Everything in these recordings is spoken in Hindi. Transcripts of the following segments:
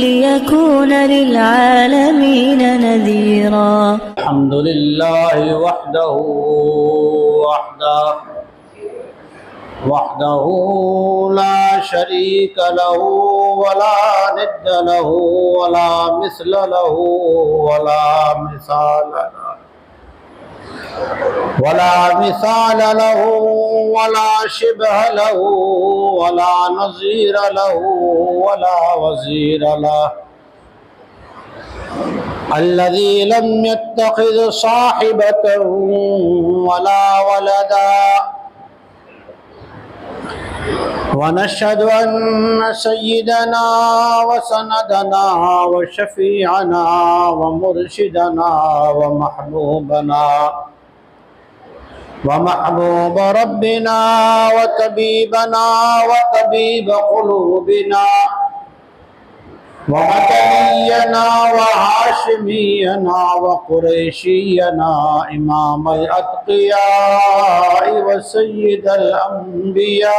लियकून लिलआलमीन नज़ीरा। अल्हम्दुलिल्लाहि वहदहु ला शरीक लहु वला निद्द लहु वला मिस्ल लहु वला मिसाल लहु वला शिबह लहु वला नज़ीर लहु वला वज़ीर लहु अल्लज़ी लम यत्तखिज़ साहिबतन वला वलदा वनशहदु अन्न सय्यदना व सनदना व शफीअना व मुर्शिदना व महबूब रब्बिना व तबीबना व तबीब क़ुलूबिना व मदनियना व हाशिमियना व कुरैशियना इमाम अल-अत्क़िया व सय्यिद अल-अंबिया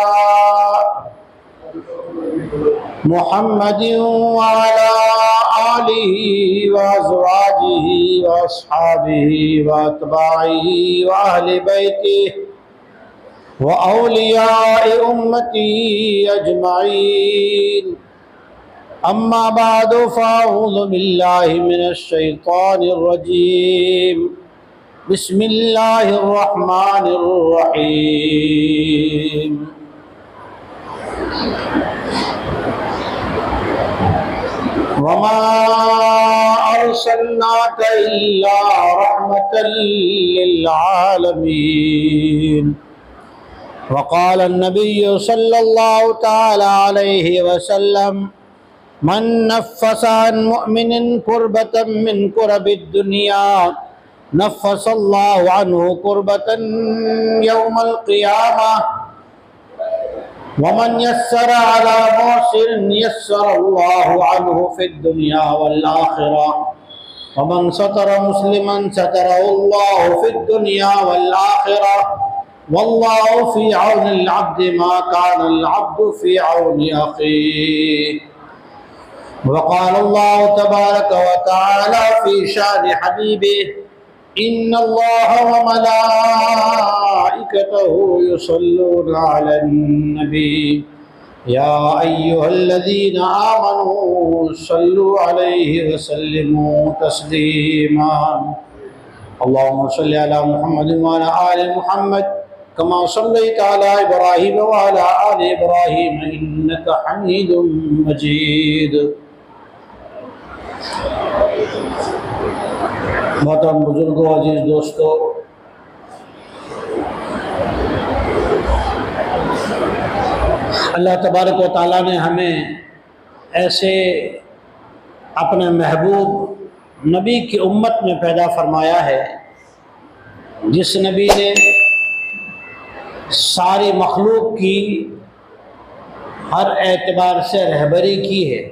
मुहम्मदिन व अला आलिहि व अज़वाजिहि व अस्हाबिहि व अत्बाइहि व अहलि बैतिहि व औलियाए उम्मतिहि अजमईन। अम्मा बादु फ़अऊज़ु बिल्लाहि मिनश शैतानिर रजीम। बिस्मिल्लाहिर रहमानिर रहीम। वमा अर्सलनाका इल्ला रहमतल लिल आलमीन। वक़ाल अन्नबिय्यु सल्लल्लाहु तआला अलैहि वसल्लम मन नफ़्फ़स अन मुअमिनिन कुर्बतन मिन कुरबिद दुनिया नफ़्फ़सल्लाहु अन्हु कुर्बतन यौमल क़ियामह वमन यस्सरा अला मुसिरिन यस्सरल्लाहु अन्हु फिद दुनिया वल आखिरह वमन सतरा मुस्लिमन सतरहुल्लाहु फिद दुनिया वल आखिरह वल्लाहु फ़ी औनिल अब्दि मा कानल अब्दु फ़ी औनि अख़ीह। वक़ाल अल्लाहु तबारक व तआला फ़ी शान हबीबिहि इन्नल्लाह व मलाइकतहु युसल्लूना अलन नबी या अय्युहल्लज़ीना आमनू सल्लु अलैहि व सल्लिमू तस्लीमा। अल्लाहुम्मा सल्लि अला मुहम्मदिन व अला आलि मुहम्मद कमा सल्लैता अला इब्राहीम व अला आलि इब्राहीम इन्नका हमीदुम मजीद। मोहतरम बुजुर्गों, अजीज दोस्तों, अल्लाह तबारक व तआला ने हमें ऐसे अपने महबूब नबी की उम्मत में पैदा फरमाया है जिस नबी ने सारी मखलूक की हर एतबार से रहबरी की है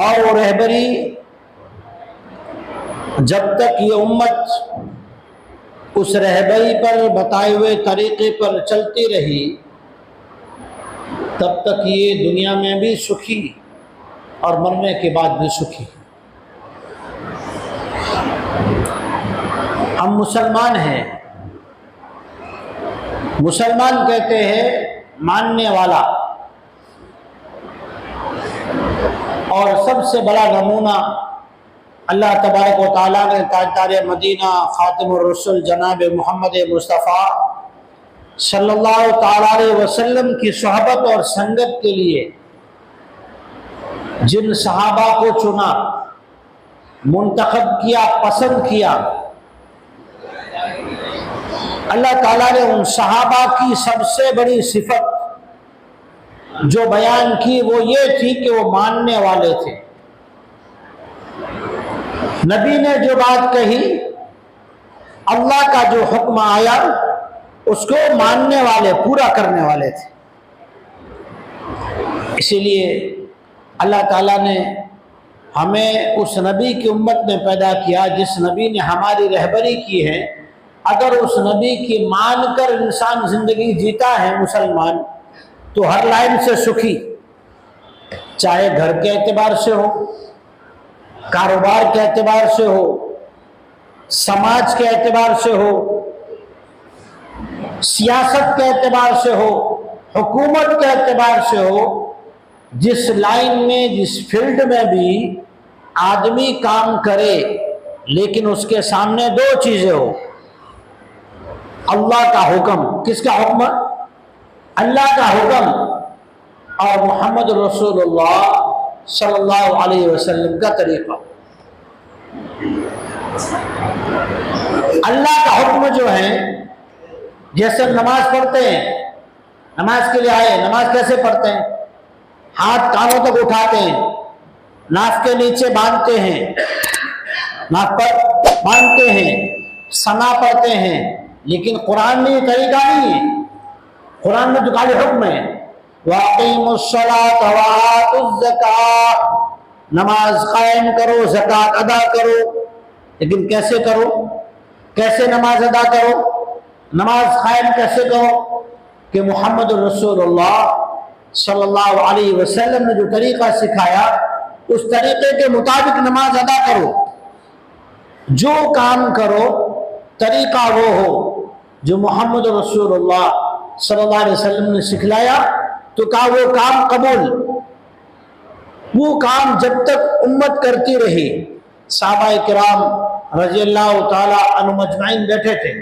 और वो रहबरी जब तक ये उम्मत उस रहबरी पर बताए हुए तरीक़े पर चलती रही तब तक ये दुनिया में भी सुखी और मरने के बाद भी सुखी। हम मुसलमान हैं। मुसलमान कहते हैं मानने वाला, और सबसे बड़ा नमूना अल्लाह तबारक व तआला ने ताजदार मदीना खातिमुर रसूल जनाब मोहम्मद मुस्तफ़ा सल्लल्लाहु तआला अलैहि वसल्लम की सोहबत और संगत के लिए जिन सहाबा को चुना, मुंतखब किया, पसंद किया, अल्लाह ताला ने उन सहाबा की सबसे बड़ी सिफत जो बयान की वो ये थी कि वो मानने वाले थे। नबी ने जो बात कही, अल्लाह का जो हुक्म आया उसको मानने वाले, पूरा करने वाले थे। इसीलिए अल्लाह ताला ने हमें उस नबी की उम्मत में पैदा किया जिस नबी ने हमारी रहबरी की है, अगर उस नबी की मानकर इंसान जिंदगी जीता है मुसलमान, तो हर लाइन से सुखी, चाहे घर के एतबार से हो, कारोबार के एतबार से हो, समाज के एतबार से हो, सियासत के एतबार से हो, हुकूमत के एतबार से हो। जिस लाइन में, जिस फील्ड में भी आदमी काम करे, लेकिन उसके सामने दो चीजें हो, अल्लाह का हुक्म। किसका हुक्म? अल्लाह का हुक्म और मोहम्मद रसूलुल्लाह सल्लल्लाहु अलैहि वसल्लम का तरीका। अल्लाह का हुक्म जो है, जैसे नमाज पढ़ते हैं, नमाज के लिए आए, नमाज कैसे पढ़ते हैं? हाथ कानों तक उठाते हैं, नाक के नीचे बांधते हैं, नाक पर बांधते हैं, सना पढ़ते हैं। लेकिन कुरान में ये तरीका नहीं है। कुरान में तो खाली हुक्म है, वाक़ीमुस्सलात व आतुज़्ज़कात, नमाज कायम करो, ज़कात अदा करो। लेकिन कैसे करो? कैसे नमाज अदा करो, नमाज कायम कैसे करो? कि मोहम्मद रसूलुल्लाह सल्लल्लाहु अलैहि वसल्लम ने जो तरीका सिखाया, उस तरीके के मुताबिक नमाज अदा करो। जो काम करो तरीका वो हो जो मोहम्मद रसूलुल्लाह सल्लल्लाहु अलैहि वसल्लम ने सिखलाया, तो कहा वो काम कबूल। वो काम जब तक उम्मत करती रही, सहाबाए किराम रज़ियल्लाहु ताला अन्हुम अजमईन बैठे थे,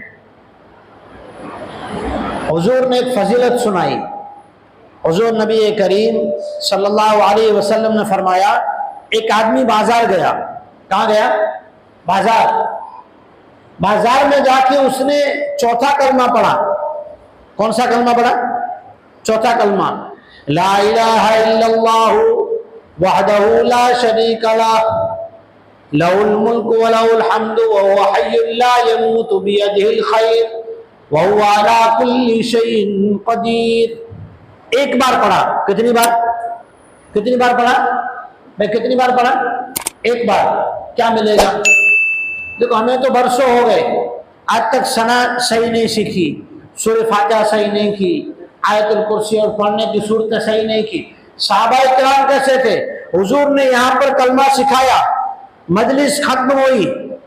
हुजूर ने एक फजीलत सुनाई। हुजूर नबी करीम सल्लल्लाहु अलैहि वसल्लम ने फरमाया, एक आदमी बाजार गया। कहाँ गया? बाजार। बाजार में जाके उसने चौथा कलमा पढ़ा। कौन सा कलमा पढ़ा? चौथा कलमा, ला इलाहा इल्लल्लाहु वहदहु ला शरीका लहु लहुल मुल्कु व लहुल हम्दु व हुवा हय्युल ला यमूतु बियदिहिल खैर व हुवा अला कुल्ली शैइन कदीर। एक बार पढ़ा। कितनी बार? कितनी बार पढ़ा? मैं कितनी बार पढ़ा? एक बार। क्या मिलेगा? देखो, हमें तो बरसों हो गए, आज तक सना सही नहीं सीखी, सूरह फातिहा सही नहीं की, आयतुल कुर्सी और पढ़ने की सूरत सही नहीं की। सहाबाए किराम कैसे थे? हुजूर ने यहाँ पर कलमा सिखाया, मजलिस खत्म हुई,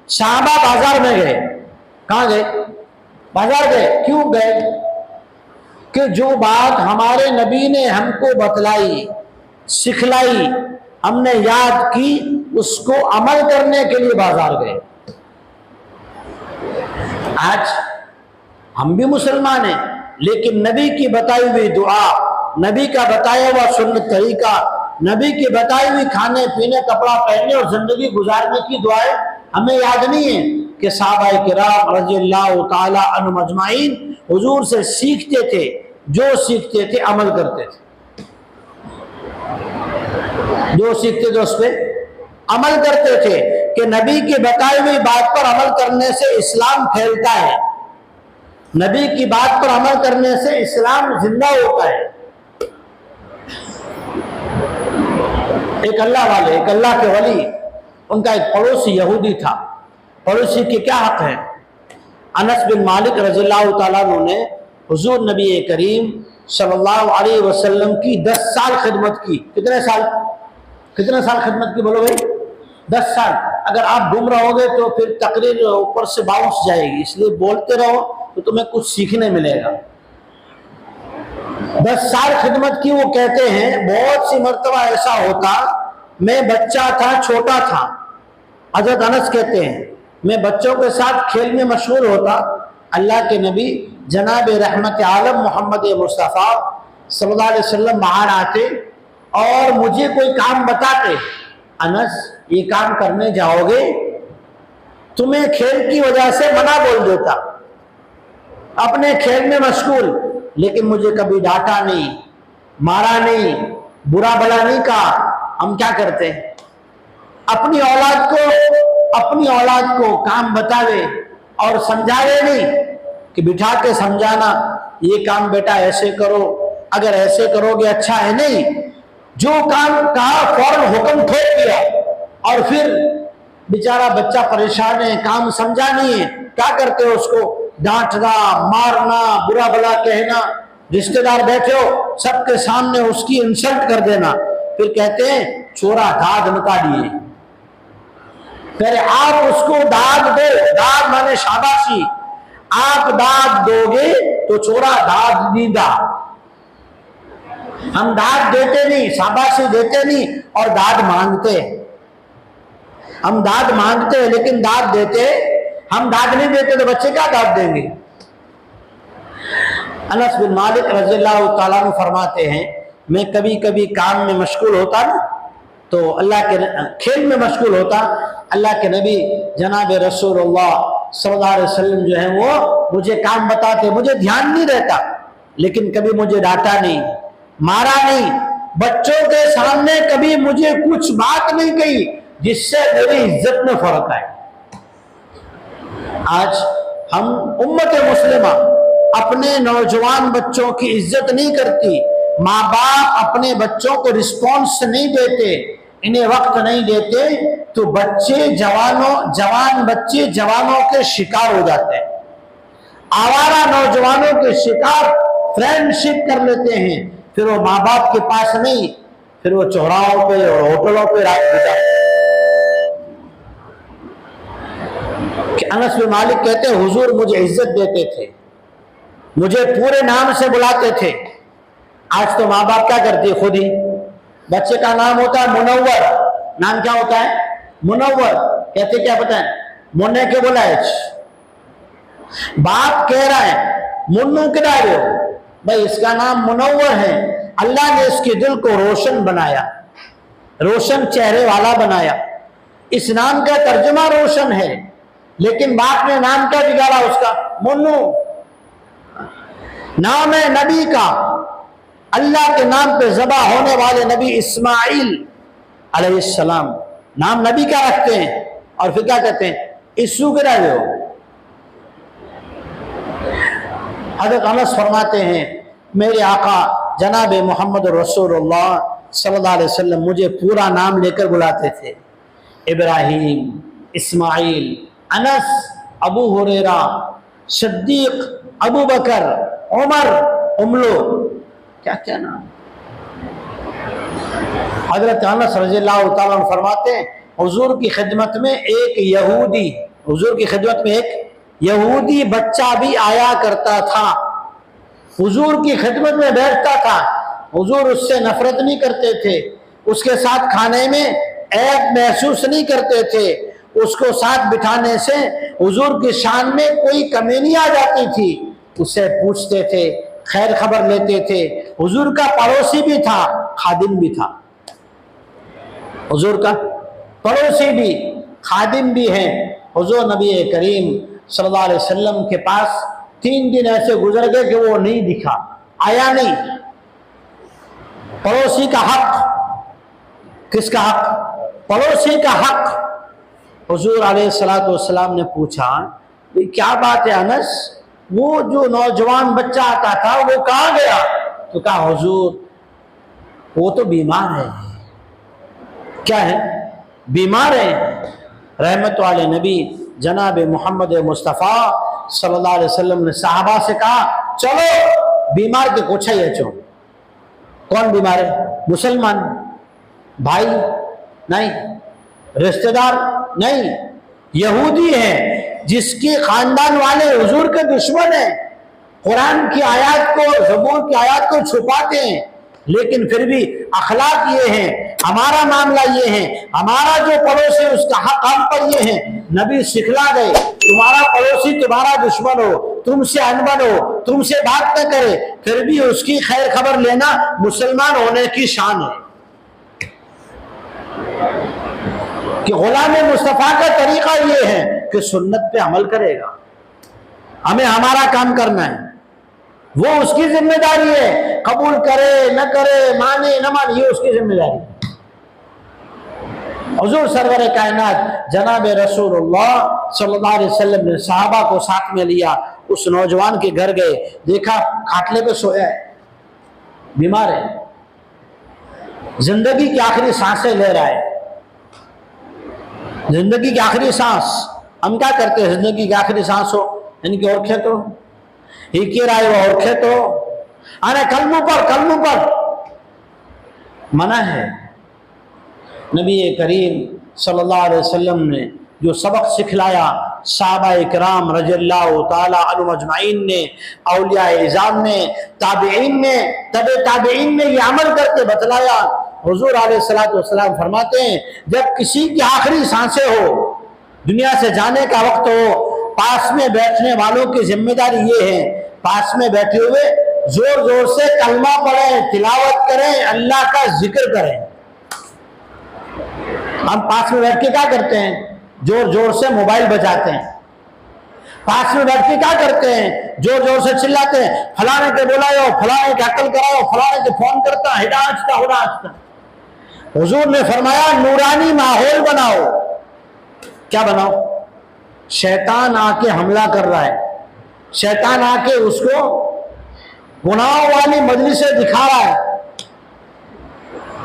सहाबा बाजार में गए। कहाँ गए? बाजार गए। क्यों गए? कि जो बात हमारे नबी ने हमको बतलाई, सिखलाई, हमने याद की, उसको अमल करने के लिए बाजार गए। आज हम भी मुसलमान हैं, लेकिन नबी की बताई हुई दुआ, नबी का बताया हुआ सुन्नत तरीका, नबी की बताई हुई खाने पीने, कपड़ा पहनने और जिंदगी गुजारने की दुआएं हमें याद नहीं है कि सहाबाए किराम रज़ियल्लाहु ताला अन्हुम अजमईन हुजूर से सीखते थे, जो सीखते थे अमल करते थे, जो सीखते थे उस पर अमल करते थे। कि नबी की बताई हुई बात पर अमल करने से इस्लाम फैलता है, नबी की बात पर अमल करने से इस्लाम जिंदा होता है। एक अल्लाह वाले, एक अल्लाह के वली, उनका एक पड़ोसी यहूदी था। पड़ोसी के क्या हक है? अनस बिन मालिक रज़ियल्लाहु ताला अन्हु ने हुजूर नबी करीम सल्लल्लाहु अलैहि वसल्लम की 10 साल खिदमत की। कितने साल? कितने साल खिदमत की? बोलो भाई। 10 साल। अगर आप गुम रहोगे तो फिर तकरीर ऊपर से बाउंस जाएगी, इसलिए बोलते रहो तो तुम्हें कुछ सीखने मिलेगा। 10 साल खिदमत की। वो कहते हैं बहुत सी मर्तबा ऐसा होता, मैं बच्चा था, छोटा था, हज़रत अनस कहते हैं, मैं बच्चों के साथ खेल में मशगूल होता, अल्लाह के नबी जनाब रहमत आलम मोहम्मद मुस्तफ़ा सल्लल्लाहु अलैहि वसल्लम बाहर आते और मुझे कोई काम बताते, अनस ये काम करने जाओगे, तुम्हें खेल की वजह से मना बोल देता, अपने खेल में मशगूल, लेकिन मुझे कभी डांटा नहीं, मारा नहीं, बुरा भला नहीं कहा। हम क्या करते हैं? अपनी औलाद को काम बतावे और समझावे नहीं, कि बिठा के समझाना, ये काम बेटा ऐसे करो, अगर ऐसे करोगे अच्छा है, नहीं। जो काम कहा फौरन हुक्म ठोक दिया और फिर बेचारा बच्चा परेशान है, काम समझा नहीं है, क्या करते हो उसको? डांटना, मारना, बुरा भला कहना, रिश्तेदार बैठे हो सबके सामने उसकी इंसल्ट कर देना, फिर कहते हैं छोरा दाद मता दिए। फिर आप उसको दाद दो, दाद माने शाबाशी, आप दाद दोगे तो छोरा दाद दीदा। हम दाद देते नहीं, शाबाशी देते नहीं और दाद मांगते। हम दाद मांगते हैं लेकिन दाद देते, हम दाद नहीं देते तो बच्चे क्या दाद देंगे। अनस बिन मालिक रज़ियल्लाहु ताला अन्हु फरमाते हैं, मैं कभी कभी काम में मशगूल होता ना, तो अल्लाह के खेल में मशगूल होता, अल्लाह के नबी जनाब रसूलुल्लाह सल्लल्लाहु अलैहि वसल्लम जो है वो मुझे काम बताते, मुझे ध्यान नहीं रहता, लेकिन कभी मुझे डांटा नहीं, मारा नहीं, बच्चों के सामने कभी मुझे कुछ बात नहीं कही जिससे मेरी इज्जत में फर्क आए। आज हम उम्मत मुस्लिमा अपने नौजवान बच्चों की इज्जत नहीं करती, माँ बाप अपने बच्चों को रिस्पॉन्स नहीं देते, इन्हें वक्त नहीं देते, तो जवान बच्चे जवानों के शिकार हो जाते हैं, आवारा नौजवानों के शिकार फ्रेंडशिप कर लेते हैं, फिर वो माँ बाप के पास नहीं, फिर वो चौराहों पे और होटलों पे रात बिताते। अनस बिन मालिक कहते हैं हुजूर मुझे इज्जत देते थे, मुझे पूरे नाम से बुलाते थे। आज तो माँ बाप क्या करती है, खुद ही बच्चे का नाम होता है मुनव्वर, नाम क्या होता है मुनव्वर, कहते क्या पता है मुन्ने के बुलाए, बाप कह रहा है मुन्नू के डाले हो, भाई इसका नाम मुनव्वर है, अल्लाह ने इसके दिल को रोशन बनाया, रोशन चेहरे वाला बनाया, इस नाम का तर्जुमा रोशन है, लेकिन बाप ने नाम क्या बिगाड़ा उसका, मुन्नू। नाम है नबी का, अल्लाह के नाम पे ज़बा होने वाले नबी इस्माइल अलैहिस्सलाम, नाम नबी का रखते हैं और फिर क्या कहते हैं इस्सू के डाले हो। हज़रत अनस फरमाते हैं मेरे आका जनाब मोहम्मद रसूलुल्लाह सल्लल्लाहु अलैहि वसल्लम मुझे पूरा नाम लेकर बुलाते थे, इब्राहिम, इस्माइल, अनस, अबू हुरैरा, सिद्दीक, अबू बकर, उमर, उमलो, क्या क्या नाम। हजरत अनस रज़ियल्लाहु ताला अन्हु फरमाते हैं हुजूर की खिदमत में एक यहूदी बच्चा भी आया करता था, हुजूर की खिदमत में बैठता था, हुजूर उससे नफरत नहीं करते थे, उसके साथ खाने में ऐब महसूस नहीं करते थे, उसको साथ बिठाने से हुजूर की शान में कोई कमी नहीं आ जाती थी, उससे पूछते थे, खैर खबर लेते थे। हुजूर का पड़ोसी भी था, खादिम भी था, हुजूर का पड़ोसी भी खादिम भी है। हुजूर नबी करीम सल्लल्लाहु अलैहि वसल्लम के पास 3 दिन ऐसे गुजर गए कि वो नहीं दिखा, आया नहीं। पड़ोसी का हक, किसका हक, पड़ोसी का हक। हुजूर अलैहिस्सलातु वस्सलाम ने पूछा क्या बात है अनस, वो जो नौजवान बच्चा आता था वो कहाँ गया, तो कहा हुजूर वो तो बीमार है। क्या है, बीमार है। रहमत वाले नबी जनाब मोहम्मद मुस्तफ़ा सल्लल्लाहु अलैहि वसल्लम ने साहबा से कहा चलो बीमार के पूछा ही चो, कौन बीमार है, मुसलमान भाई नहीं, रिश्तेदार नहीं, यहूदी है जिसके खानदान वाले हुजूर के दुश्मन है, कुरान की आयत को, ज़बूर की आयत को छुपाते हैं, लेकिन फिर भी अखलाक ये है, हमारा मामला ये है, हमारा जो पड़ोसी उसका हक हम पर ये है। नबी सिखला गए तुम्हारा पड़ोसी तुम्हारा दुश्मन हो, तुमसे अनबन हो, तुमसे बात न करे, फिर भी उसकी खैर खबर लेना मुसलमान होने की शान है कि गुलाम मुस्तफ़ा का तरीका ये है कि सुन्नत पे अमल करेगा, हमें हमारा काम करना है, वो उसकी जिम्मेदारी है, कबूल करे न करे, माने न माने, ये उसकी जिम्मेदारी है। हुजूर सरवर कायनात जनाब रसूलुल्लाह सल्लल्लाहु अलैहि वसल्लम ने सहाबा को साथ में लिया, उस नौजवान के घर गए, देखा खाटले पे सोया है, बीमार है, जिंदगी की आखिरी सांसें ले रहा है, जिंदगी की आखिरी सांस। हम क्या करते हैं, जिंदगी की आखिरी सांस हो इनकी औरखें तो ही के राय वो औरखें तो अरे कलमों पर मना है। नबी करीम सल्लल्लाहु अलैहि वसल्लम ने जो सबक सिखलाया, सहाबा इकराम रज़ियल्लाहु ताला अन्हुम अजमाइन ने, औलिया इज़ाम ने, ताबीईन ने, तबे ताबीईन ने ये अमल करके बतलाया। हुजूर अलैहिस्सलातु वस्सलाम फरमाते हैं, जब किसी की आखिरी सांसें हो, दुनिया से जाने का वक्त हो, पास में बैठने वालों की जिम्मेदारी ये है, पास में बैठे हुए जोर जोर से कलमा पढ़ें, तिलावत करें, अल्लाह का जिक्र करें। हम पास में बैठ के क्या करते हैं? जोर जोर से मोबाइल बजाते हैं। पास में बैठ के क्या करते हैं? जोर जोर से चिल्लाते हैं, फलाने के बुलाओ, फलाने के अकल कराओ, फलाने के फोन करता, हिदायत। हुजूर ने फरमाया नूरानी माहौल बनाओ। क्या बनाओ? शैतान आके हमला कर रहा है, शैतान आके उसको गुनाह वाली मजलिसें दिखा रहा है।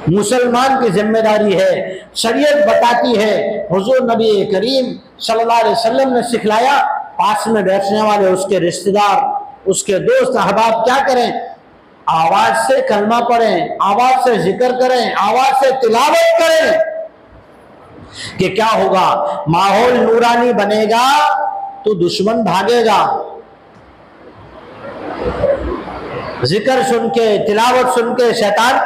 मुसलमान की जिम्मेदारी है, शरीयत बताती है, हुजूर नबी करीम सल्लल्लाहु अलैहि वसल्लम ने सिखलाया, पास में बैठने वाले उसके रिश्तेदार, उसके दोस्त अहबाब क्या करें? आवाज से कलमा पढ़ें, आवाज से जिक्र करें, आवाज से तिलावत करें। कि क्या होगा? माहौल नूरानी बनेगा तो दुश्मन भागेगा। जिक्र सुन के, तिलावत सुन के शैतान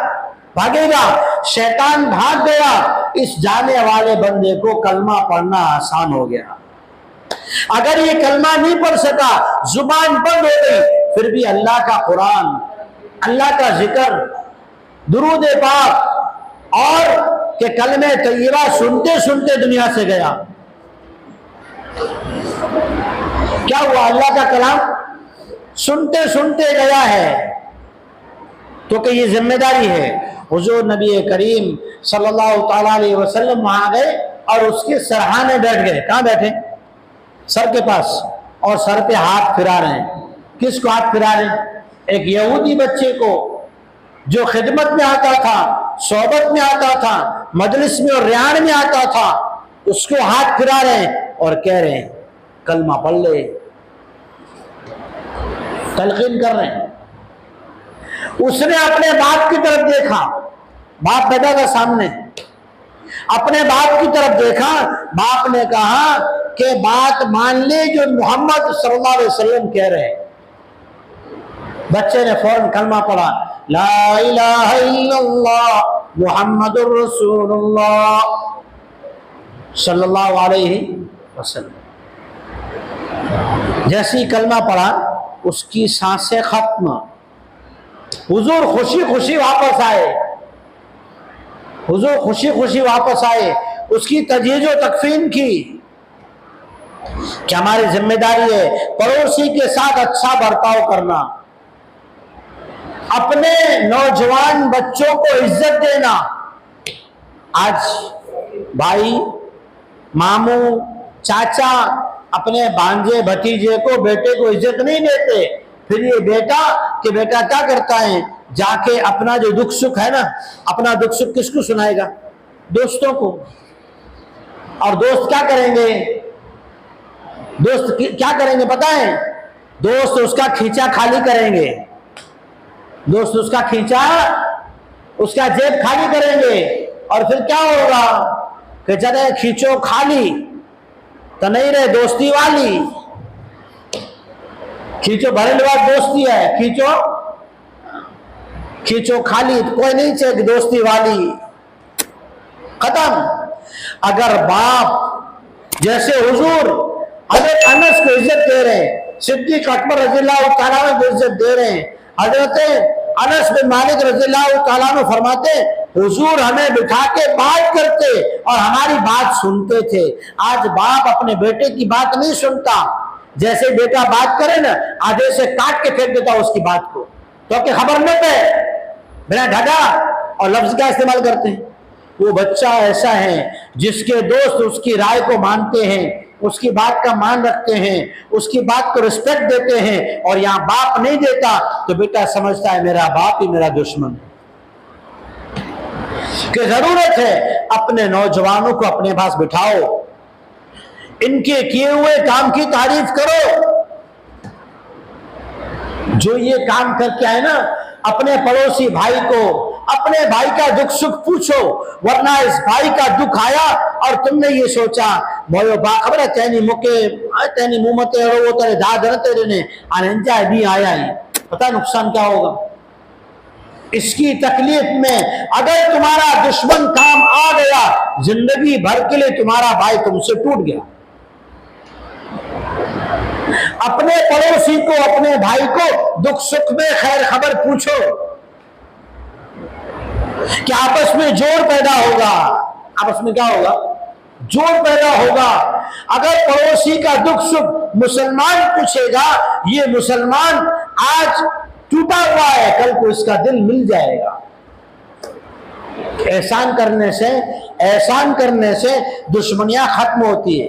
भागेगा। शैतान भाग गया, इस जाने वाले बंदे को कलमा पढ़ना आसान हो गया। अगर ये कलमा नहीं पढ़ सका, जुबान बंद हो गई, फिर भी अल्लाह का कुरान, अल्लाह का जिक्र, दुरूद पाक और के कलमे तैयबा सुनते सुनते दुनिया से गया। क्या हुआ? अल्लाह का कलाम सुनते सुनते गया है। तो कि ये जिम्मेदारी है। हुजूर नबी करीम सल्लल्लाहु ताला अलैहि वसल्लम वहां गए और उसके सरहाने बैठ गए। कहां बैठे? सर के पास, और सर पे हाथ फिरा रहे हैं। किसको हाथ फिरा रहे हैं? एक यहूदी बच्चे को जो खिदमत में आता था, सोहबत में आता था, मजलिस में और रियान में आता था, उसको हाथ फिरा रहे हैं और कह रहे हैं कलमा पढ़ ले, तलकीन कर रहे हैं। उसने अपने बाप की तरफ देखा, बाप बैठा था सामने, अपने बाप की तरफ देखा। बाप ने कहा कि बात मान ले जो मोहम्मद सल्लल्लाहु अलैहि वसल्लम कह रहे हैं। बच्चे ने फौरन कलमा पढ़ा, ला इलाहा इल्लल्लाह मुहम्मदुर रसूलुल्लाह सल्लल्लाहु अलैहि वसल्लम। जैसी कलमा पढ़ा, उसकी सांसें खत्म। हुजूर खुशी खुशी वापस आए, हुजूर खुशी खुशी वापस आए, उसकी तजहीज़ व तकफीन की। क्या हमारी जिम्मेदारी है पड़ोसी के साथ अच्छा बर्ताव करना, अपने नौजवान बच्चों को इज्जत देना। आज भाई, मामू, चाचा अपने भांजे भतीजे को, बेटे को इज्जत नहीं देते। फिर ये बेटा क्या करता है? जाके अपना जो दुख सुख है ना, अपना दुख सुख किसको सुनाएगा? दोस्तों को। और दोस्त क्या करेंगे? दोस्त क्या करेंगे पता है? दोस्त उसका खींचा खाली करेंगे, दोस्त उसका खींचा, उसका जेब खाली करेंगे। और फिर क्या होगा? कि चले खींचो खाली तो नहीं रहे दोस्ती वाली, खींचो भरेल बात दोस्ती है, खींचो खाली, कोई नहीं चाहिए दोस्ती वाली, खत्म। अगर बाप जैसे हुजूर हजरत अनस को इज्जत दे रहे हैं, सिद्दीक अकबर रज़ियल्लाहु ताला अन्हु को इज्जत दे रहे हैं, हजरत अनस बिन मालिक रज़ियल्लाहु ताला अन्हु फरमाते, हुजूर हमें बिठा के बात करते और हमारी बात सुनते थे। आज बाप अपने बेटे की बात नहीं सुनता। जैसे बेटा बात करे ना, आधे से काट के फेंक देता उसकी बात को, तो कि खबर न पे, बिना ढका और लफ्ज का इस्तेमाल करते हैं। वो बच्चा ऐसा है जिसके दोस्त उसकी राय को मानते हैं, उसकी बात का मान रखते हैं, उसकी बात को रिस्पेक्ट देते हैं, और यहाँ बाप नहीं देता तो बेटा समझता है मेरा बाप ही मेरा दुश्मन है। कि जरूरत है अपने नौजवानों को अपने पास बिठाओ, इनके किए हुए काम की तारीफ करो, जो ये काम करके आए ना, अपने पड़ोसी भाई को, अपने भाई का दुख सुख पूछो, वरना इस भाई का दुख आया और तुमने ये सोचा मोयो बा खबर है तेनी मुके तेनी मुंह मते वो तेरे दाद तेरे ने आनंजा भी आया ही, पता नुकसान क्या होगा इसकी तकलीफ में। अगर तुम्हारा दुश्मन काम आ गया, जिंदगी भर के लिए तुम्हारा भाई तुमसे टूट गया। अपने पड़ोसी को, अपने भाई को दुख सुख में खैर खबर पूछो कि आपस में जोड़ पैदा होगा। आपस में क्या होगा? जोड़ पैदा होगा। अगर पड़ोसी का दुख सुख मुसलमान पूछेगा, ये मुसलमान आज टूटा हुआ है, कल को इसका दिल मिल जाएगा। एहसान करने से दुश्मनियां खत्म होती है।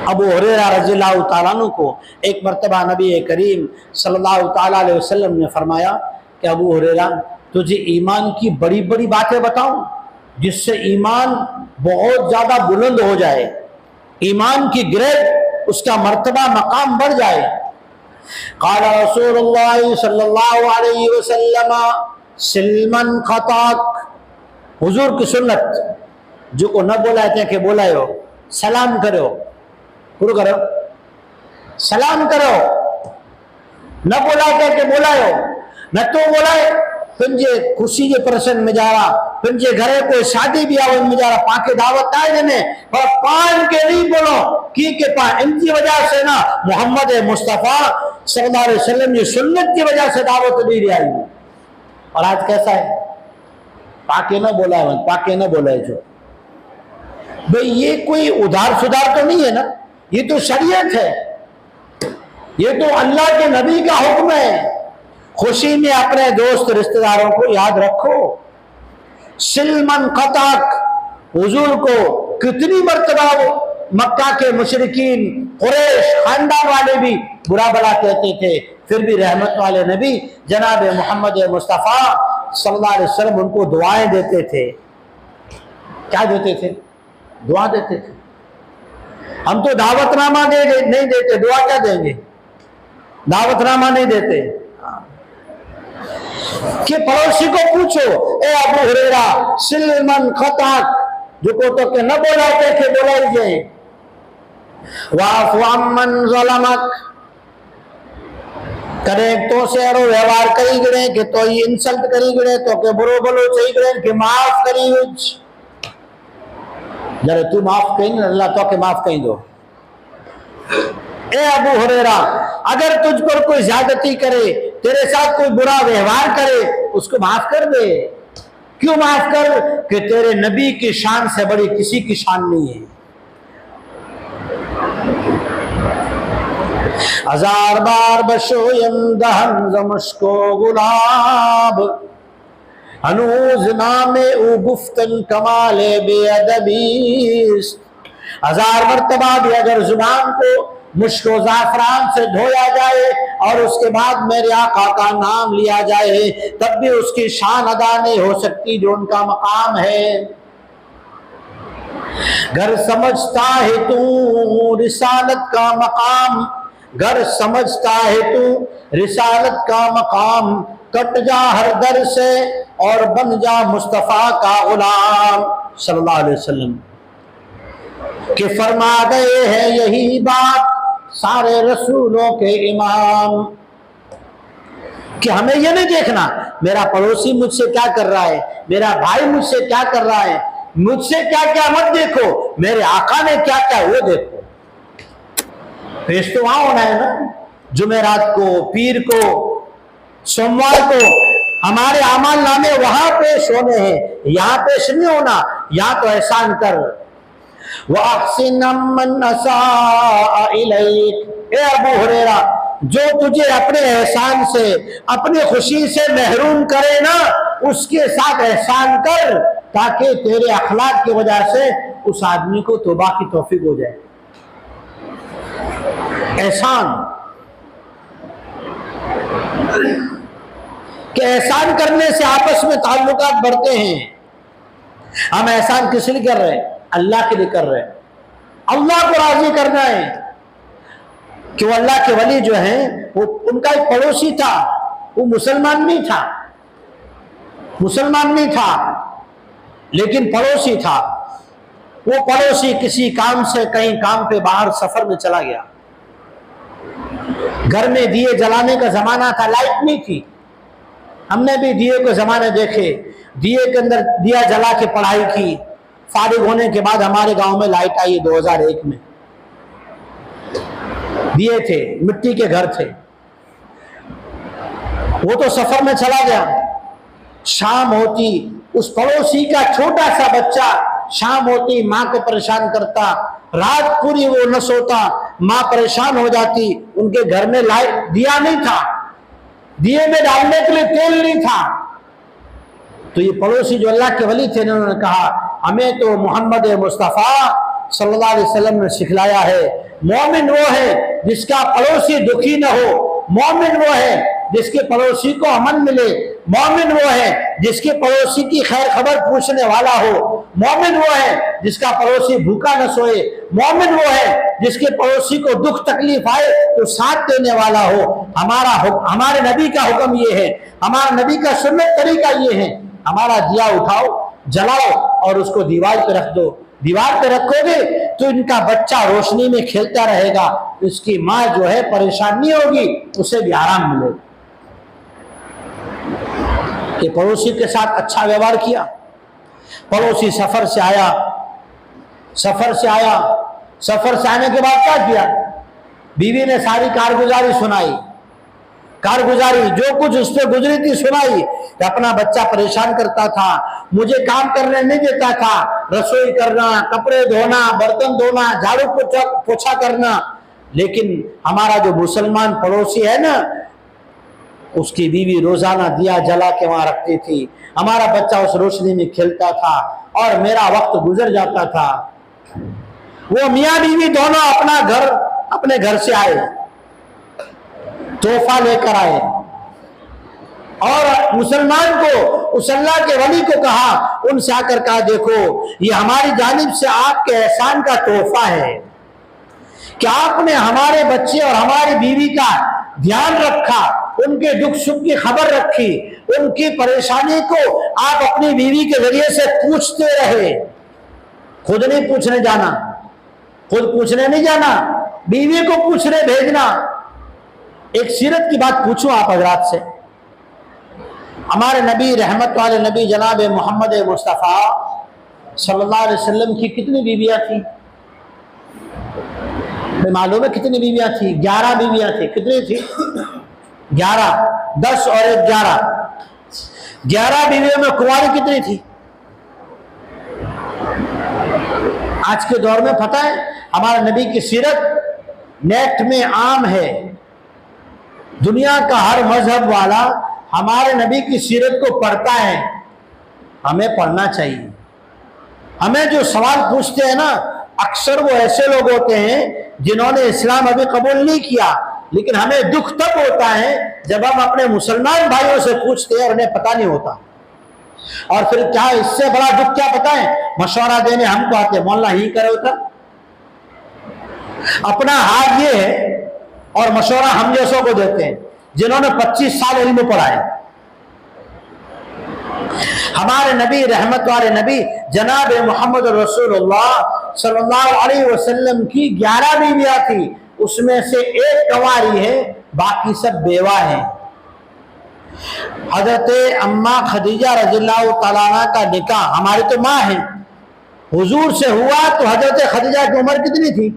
अबू हुरैरा रज़ियल्लाहु ताला अन्हु को एक मर्तबा नबी करीम सल्लल्लाहु ताला अलैहि वसल्लम ने फरमाया कि अबू हुरैरा, तुझे ईमान की बड़ी बड़ी बातें बताऊं जिससे ईमान बहुत ज्यादा बुलंद हो जाए, ईमान की ग्रेड, उसका मर्तबा मकाम बढ़ जाए। क़ाला रसूलुल्लाह सल्लल्लाहु अलैहि वसल्लम सिल्मन खताक, हुजूर की सुन्नत जो को न बोलाते कि बोलायो, सलाम करो, पूरा करो, सलाम करो, न बोलाते कि बोलायो, न तो बोलाए पंजे खुशी के प्रसन्न में जा रहा, पंजे घरे कोई शादी ब्याह में जा रहा, पाके दावत आए ने और पान के नहीं बोलो के पा, इनकी वजह से ना मोहम्मद मुस्तफ़ा सल्लल्लाहु अलैहि वसल्लम की सुन्नत की वजह से दावत नहीं रही आई। और आज कैसा है? पाके न बोला है, पाके न बोला है। जो भाई ये कोई उधार सुधार तो नहीं है ना, ये तो शरीयत है, ये तो अल्लाह के नबी का हुक्म है। खुशी में अपने दोस्त रिश्तेदारों को याद रखो। सिल्मन खताक, हुजूर को कितनी मर्तबा मक्का के मुशरिकीन कुरैश खानदान वाले भी बुरा भला कहते थे, फिर भी रहमत वाले नबी जनाब मोहम्मद मुस्तफ़ा सल्लल्लाहु अलैहि वसल्लम उनको दुआएं देते थे। क्या देते थे? दुआ देते थे। हम तो दावतनामा नहीं देते, दुआ क्या देंगे? दावतनामा नहीं देते कि पड़ोसी को पूछो, ए अबू हुरैरा सिल्मन खताक, जो को तो के न बोलाते थे बोलाइए, वाफ़ु अम्मन ज़लमक, करे तो से अरो व्यवहार करी गए कि तो ये इंसल्ट करी गए तो के बुरो बोलो सही गए कि माफ करी उच, जरा तू माफ कहीं अल्लाह तो के माफ कहीं दो। ए अबू हुरैरा, अगर तुझ पर कोई ज्यादती करे, तेरे साथ कोई बुरा व्यवहार करे, उसको माफ कर दे। क्यों माफ कर? कि तेरे नबी की शान से बड़ी किसी की शान नहीं है। हजार बार बशोयम दहन जमश्को गुलाब, अनूज नामे उ गुफ्तन कमाले बेअदबीस। हजार मर्तबा भी अगर जुबान को मुश्को जाफरान से धोया जाए और उसके बाद मेरे आका का नाम लिया जाए, तब भी उसकी शान अदा नहीं हो सकती जो उनका मकाम है। घर समझता है तू रिसालत का मकाम, घर समझता है तू रिसालत का मकाम, कट जा हर दर से और बन जा मुस्तफ़ा का गुलाम सल्लल्लाहु अलैहि वसल्लम के फरमा गए हैं यही बात सारे रसूलों के इमाम, कि हमें यह नहीं देखना मेरा पड़ोसी मुझसे क्या कर रहा है, मेरा भाई मुझसे क्या कर रहा है, मुझसे क्या क्या मत देखो, मेरे आका ने क्या क्या वो देखो। पेश तो वहां होना है ना, जुमेरात को, पीर को, सोमवार को हमारे अमाल नामे वहां पेश होने हैं, यहाँ पेश नहीं होना। यहाँ तो एहसान कर, वअहसिन अम्मन असाअ इलैक। ए अबू हुरैरा, जो तुझे अपने एहसान से, अपनी खुशी से महरूम करे ना, उसके साथ एहसान कर, ताकि तेरे अखलाक की वजह से उस आदमी को तौबा की तौफीक हो जाए। एहसान कि एहसान करने से आपस में ताल्लुकात बढ़ते हैं। हम एहसान किस लिए कर रहे हैं? अल्लाह के लिए कर रहे हैं, अल्लाह को राजी करना है। कि वो अल्लाह के वली जो हैं वो उनका एक पड़ोसी था, वो मुसलमान नहीं था लेकिन पड़ोसी था। वो पड़ोसी किसी काम से कहीं काम पे बाहर सफर में चला गया। घर में दिए जलाने का जमाना था, लाइट नहीं थी। हमने भी दिए के जमाने देखे, दिए के अंदर दिया जला के पढ़ाई की। फारिग होने के बाद हमारे गांव में लाइट आई 2001 में। दिए थे, मिट्टी के घर थे। वो तो सफर में चला गया। शाम होती उस पड़ोसी का छोटा सा बच्चा शाम होती माँ को परेशान करता, रात पूरी वो न सोता, माँ परेशान हो जाती। उनके घर में लाइट दिया नहीं था, दिए में डालने के लिए तेल नहीं था। तो ये पड़ोसी जो अल्लाह के वली थे, उन्होंने कहा हमें तो मोहम्मद मुस्तफ़ा सल्लल्लाहु अलैहि वसल्लम ने सिखलाया है, मोमिन वो है जिसका पड़ोसी दुखी न हो, मोमिन वो है जिसके पड़ोसी को अमन मिले, मोमिन वो है जिसके पड़ोसी की खैर खबर पूछने वाला हो, मोमिन वो है जिसका पड़ोसी भूखा न सोए, मोमिन वो है जिसके पड़ोसी को दुख तकलीफ आए तो साथ देने वाला हो। हमारे नबी का हुक्म ये है, हमारा नबी का सुन्नत तरीका ये है, हमारा दिया उठाओ, जलाओ और उसको दीवार पे रख दो। दीवार पे रखोगे तो इनका बच्चा रोशनी में खेलता रहेगा, इसकी माँ जो है परेशान नहीं होगी, उसे भी आराम मिलेगा। कि पड़ोसी के साथ अच्छा व्यवहार किया। पड़ोसी सफर से आया, सफर से आने के बाद क्या किया? बीवी ने सारी कारगुजारी सुनाई, कारगुजारी जो कुछ उस पर गुजरी थी सुनाई। कि अपना बच्चा परेशान करता था, मुझे काम करने नहीं देता था, रसोई करना, कपड़े धोना, बर्तन धोना, झाड़ू पोछा करना। लेकिन हमारा जो मुसलमान पड़ोसी है ना, उसकी बीवी रोजाना दिया जला के वहां रखती थी, हमारा बच्चा उस रोशनी में खेलता था और मेरा वक्त गुजर जाता था। वो मियाँ बीवी दोनों अपने घर से आए, तोहफा लेकर आए और मुसलमान को, उस अल्लाह के वली को कहा, उनसे आकर कहा देखो ये हमारी जानिब से आपके एहसान का तोहफा है कि आपने हमारे बच्चे और हमारी बीवी का ध्यान रखा, उनके दुख सुख की खबर रखी, उनकी परेशानी को आप अपनी बीवी के जरिए से पूछते रहे। खुद नहीं पूछने जाना, खुद पूछने नहीं जाना, बीवी को पूछने भेजना। एक सीरत की बात पूछूं आप हजरात से। हमारे नबी रहमत वाले नबी जनाब मोहम्मद मुस्तफ़ा सल्लल्लाहु अलैहि वसल्लम की कितनी बीवियां थी? मालूम है कितनी बीवियां थी? 11 बीवियां थी। कितनी थी? 11, 10 और 1 11। 11 बीवियों में कुंवारी कितनी थी? आज के दौर में पता है हमारे नबी की सीरत नेट में आम है। दुनिया का हर मजहब वाला हमारे नबी की सीरत को पढ़ता है। हमें पढ़ना चाहिए। हमें जो सवाल पूछते हैं ना, अक्सर वो ऐसे लोग होते हैं जिन्होंने इस्लाम अभी कबूल नहीं किया, लेकिन हमें दुख तब होता है जब हम अपने मुसलमान भाइयों से पूछते हैं और उन्हें पता नहीं होता। और फिर क्या इससे बड़ा दुख क्या पता है? मशवरा देने हमको आते, मौला ही करे होता। अपना हाथ ये है और मशवरा हम जैसों को देते हैं जिन्होंने 25 साल इल्म पढ़ा है। हमारे नबी रहमत वाले नबी जनाब मोहम्मद रसूलुल्लाह सल्लल्लाहु अलैहि वसल्लम की 11 बीवियां थी, उसमें से 1 कंवारी है, बाकी सब बेवा है। हजरत अम्मा खदीजा रज़ियल्लाहु तआला अन्हा का निकाह, हमारी तो माँ है, हुजूर से हुआ तो हजरत खदीजा की उम्र कितनी थी?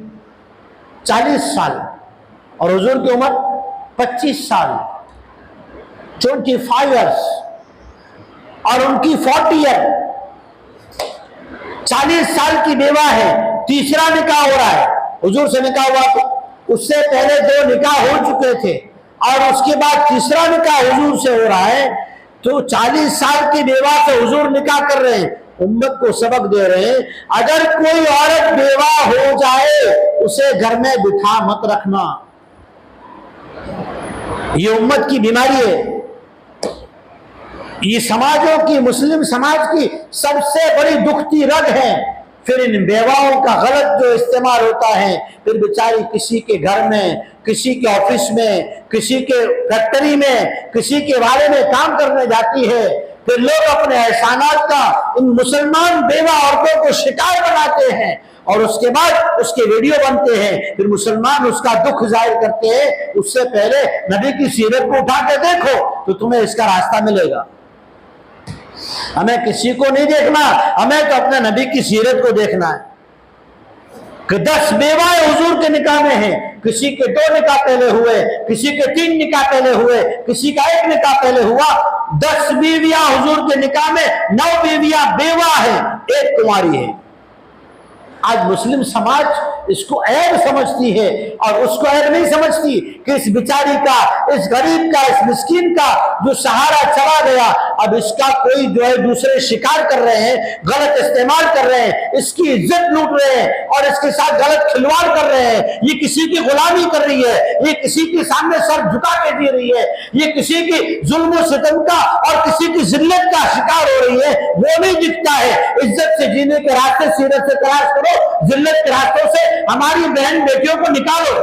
40 साल और हुजूर की उम्र 25 साल, 25 ईयर्स, और उनकी 40 ईयर, 40 साल की बेवा है। तीसरा निकाह हो रहा है, हुजूर से निकाह हुआ तो उससे पहले 2 निकाह हो चुके थे और उसके बाद तीसरा निकाह हुजूर से हो रहा है। तो 40 साल की बेवा से हुजूर निकाह कर रहे हैं, उम्मत को सबक दे रहे हैं, अगर कोई औरत बेवा हो जाए उसे घर में बिठा मत रखना, ये उम्मत की बीमारी है। ये समाजों की, मुस्लिम समाज की सबसे बड़ी दुखती रग है फिर इन बेवाओं का गलत जो इस्तेमाल होता है, फिर बेचारी किसी के घर में, किसी के ऑफिस में, किसी के फैक्ट्री में, किसी के बारे में काम करने जाती है, फिर लोग अपने एहसानात का इन मुसलमान बेवा औरतों को शिकार बनाते हैं और उसके बाद उसके वीडियो बनते हैं, फिर मुसलमान उसका दुख जाहिर करते हैं। उससे पहले नबी की सीरत को उठा के देखो तो तुम्हें इसका रास्ता मिलेगा। हमें किसी को नहीं देखना, हमें तो अपने नबी की सीरत को देखना है कि 10 बेवाएं हुजूर के निकाह में हैं, किसी के 2 निकाह पहले हुए, किसी के 3 निकाह पहले हुए, किसी का 1 निकाह पहले हुआ। 10 बीवियां हुजूर के निकाह में, 9 बीवियां बेवा है, 1 कुंवारी है। आज मुस्लिम समाज इसको ऐब समझती है और उसको ऐब नहीं समझती कि इस बेचारी का, इस गरीब का, इस मिस्कीन का जो सहारा चला गया, अब इसका कोई जो है दूसरे शिकार कर रहे हैं, गलत इस्तेमाल कर रहे हैं, इसकी इज्जत लूट रहे हैं और इसके साथ गलत खिलवाड़ कर रहे हैं। ये किसी की गुलामी कर रही है, ये किसी के सामने सर झुका के दे रही है, ये किसी की जुल्म सितम का और किसी की जिल्लत का शिकार हो रही है। वो नहीं दिखता है। इज्जत से जीने के रास्ते सीरत से तलाश करो, जिल्लत के रास्तों से हमारी बहन बेटियों को निकालो।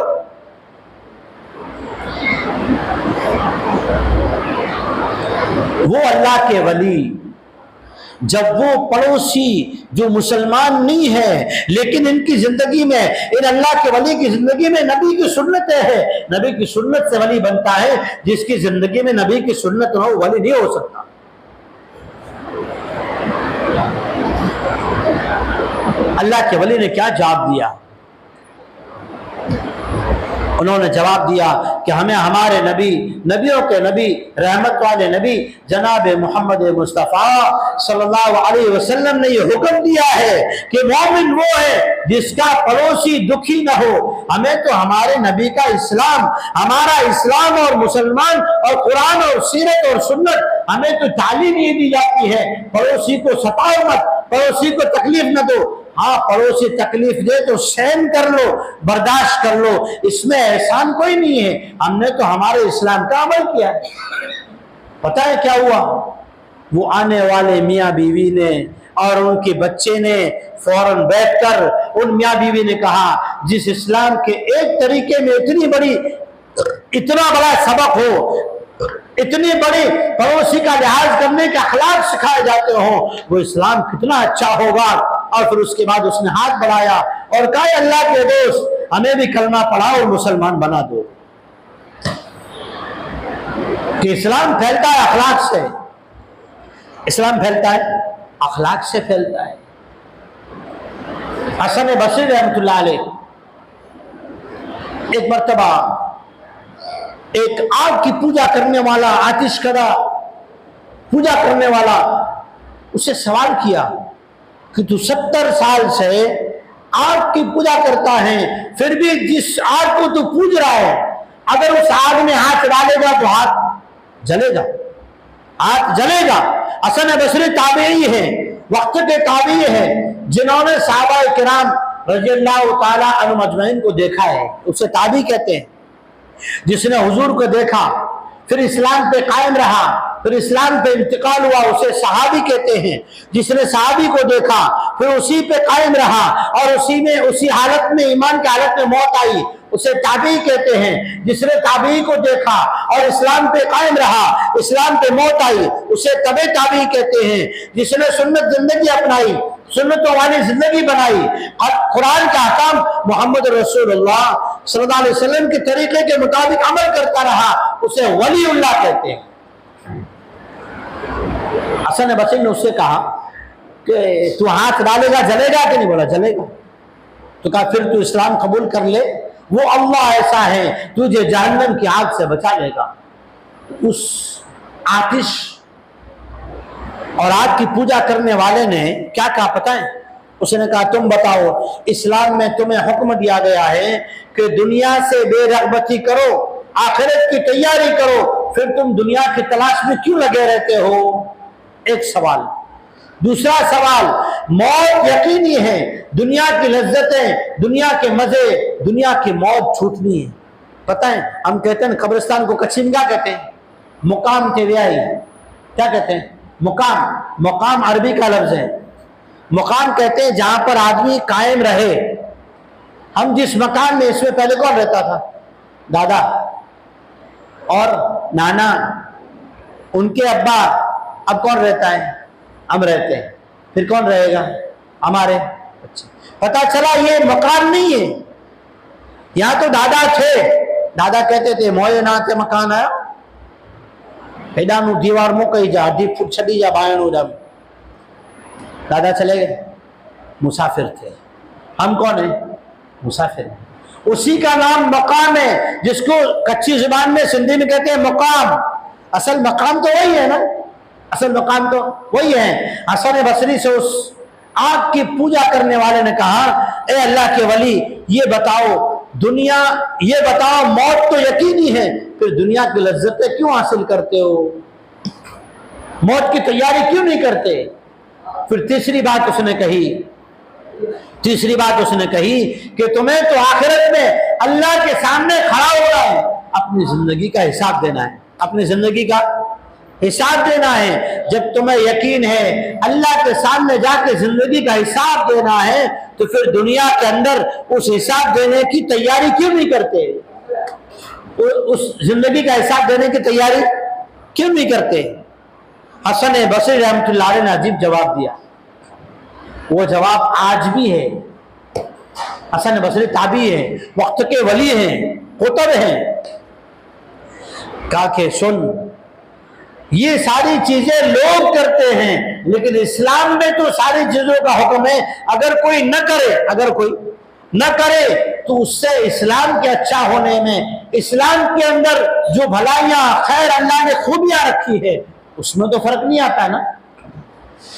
वो अल्लाह के वली, जब वो पड़ोसी जो मुसलमान नहीं है लेकिन इनकी जिंदगी में, इन अल्लाह के वली की जिंदगी में नबी की सुन्नतें है, नबी की सुन्नत से वली बनता है। जिसकी जिंदगी में नबी की सुन्नत ना हो, वली नहीं हो सकता। अल्लाह के वली ने क्या जवाब दिया? उन्होंने जवाब दिया कि हमें हमारे नबी, नबियों के नबी, रहमत वाले नबी जनाब मोहम्मद मुस्तफ़ा सल्लल्लाहु अलैहि वसल्लम ने ये हुक्म दिया है कि मोमिन वो है जिसका पड़ोसी दुखी न हो। हमें तो हमारे नबी का इस्लाम, हमारा इस्लाम और मुसलमान और कुरान और सीरत और सुन्नत, हमें तो तालीम ये दी जाती है पड़ोसी को सताओ मत, पड़ोसी को तकलीफ न दो। हाँ, पड़ोसी तकलीफ दे तो सहन कर लो, बर्दाश्त कर लो, इसमें एहसान कोई नहीं है। हमने तो हमारे इस्लाम का अमल किया। पता है क्या हुआ? वो आने वाले मियाँ बीवी ने और उनके बच्चे ने फौरन बैठकर उन मियाँ बीवी ने कहा, जिस इस्लाम के एक तरीके में इतना बड़ा सबक हो, इतनी बड़ी पड़ोसी का लिहाज करने के अखलाक सिखाए जाते हो, वो इस्लाम कितना अच्छा होगा। और फिर उसके बाद उसने हाथ बढ़ाया और कहा, अल्लाह के दोस्त, हमें भी कलमा पढ़ाओ और मुसलमान बना दो। कि इस्लाम फैलता है अखलाक से, इस्लाम फैलता है अखलाक से फैलता है। हसन बसरी रहमतुल्लाह अलैह एक मर्तबा एक आग की पूजा करने वाला, आतिशकदा पूजा करने वाला, उससे सवाल किया कि तू 70 साल से आग की पूजा करता है, फिर भी जिस आग को तू पूज रहा है, अगर उस आग में हाथ डालेगा तो हाथ जलेगा, हाथ जलेगा। हसन बसरी ताबई है, वक्त के ताबई है, जिन्होंने सहाबा किराम रज़ियल्लाहु ताला अन्हुम अजमईन को देखा है, उसे ताबी कहते हैं। जिसने हुजूर को देखा, फिर इस्लाम पे कायम रहा, फिर इस्लाम पे इंतकाल हुआ, उसे सहाबी कहते हैं। जिसने सहाबी को देखा, फिर उसी पे कायम रहा और उसी हालत में, ईमान की हालत में मौत आई, उसे ताबी कहते हैं। जिसने ताबी को देखा और इस्लाम पे कायम रहा, इस्लाम पे मौत आई, उसे तबे ताबी कहते हैं। जिसने सुन्नत जिंदगी अपनाई, सुन्नतों वाली जिंदगी बनाई, कुरान का अहकाम मोहम्मद रसूलुल्लाह सल्लल्लाहु अलैहि वसल्लम के तरीके के मुताबिक अमल करता रहा, उसे वलीउल्लाह कहते हैं। हसन बसरी ने उससे कहा कि तू हाथ डालेगा जलेगा कि नहीं? बोला जलेगा। तो कहा फिर तू इस्लाम कबूल कर ले, वो अल्लाह ऐसा है तुझे जहन्नम की आग से बचा लेगा। उस आतिश और आग की पूजा करने वाले ने क्या कहा पता है? उसने कहा, तुम बताओ, इस्लाम में तुम्हें हुक्म दिया गया है कि दुनिया से बेरगबती करो, आखिरत की तैयारी करो, फिर तुम दुनिया की तलाश में क्यों लगे रहते हो? एक सवाल। दूसरा सवाल, मौत यकीनी है, दुनिया की लज्जतें, दुनिया के मजे, दुनिया की मौत छूटनी है। पता है, हम कहते हैं कब्रिस्तान को कचिंगा कहते हैं, मुकाम के व्याही क्या कहते हैं? मुकाम। मुकाम अरबी का लफ्ज है। मुकाम कहते हैं जहां पर आदमी कायम रहे। हम जिस मकान में, इसमें पहले कौन रहता था? दादा और नाना, उनके अब्बा। अब कौन रहता है? हम रहते हैं। फिर कौन रहेगा? हमारे बच्चे। पता चला ये मकान नहीं है। यहां तो दादा थे, दादा कहते थे मोए ना ते मकान आया, हेडानू दीवार मुकई जा, अधी फुट छड़ी जा बायणू जा। दादा चले गए, मुसाफिर थे। हम कौन है? मुसाफिर हैं। उसी का नाम मकाम है, जिसको कच्ची जुबान में सिंधी में कहते हैं मुकाम। असल मकाम तो वही है ना, असल मकाम तो वही है। हसन बसरी से उस आग की पूजा करने वाले ने कहा, ए अल्लाह के वली, ये बताओ दुनिया, ये बताओ मौत तो यकीनी है, फिर दुनिया की लज्जतें क्यों हासिल करते हो? मौत की तैयारी क्यों नहीं करते? फिर तीसरी बात उसने कही कि तुम्हें तो आखिरत में अल्लाह के सामने खड़ा होना है, अपनी जिंदगी का हिसाब देना है, अपनी जिंदगी का हिसाब देना है। जब तुम्हें यकीन है अल्लाह के सामने जाके जिंदगी का हिसाब देना है, तो फिर दुनिया के अंदर उस हिसाब देने की तैयारी क्यों नहीं करते? उस जिंदगी का हिसाब देने की तैयारी क्यों नहीं करते? हसन बसरी रहमतुल्लाह अलैह ने अजीब जवाब दिया। वो जवाब आज भी है। हसन बसरी ताबी है, वक्त के वली हैं, कुतुब हैं। कहा कि सुन, ये सारी चीजें लोग करते हैं, लेकिन इस्लाम में तो सारी चीजों का हुक्म है। अगर कोई न करे तो उससे इस्लाम के अच्छा होने में, इस्लाम के अंदर जो भलाइयां खैर अल्लाह ने खूबियां रखी है, उसमें तो फर्क नहीं आता ना।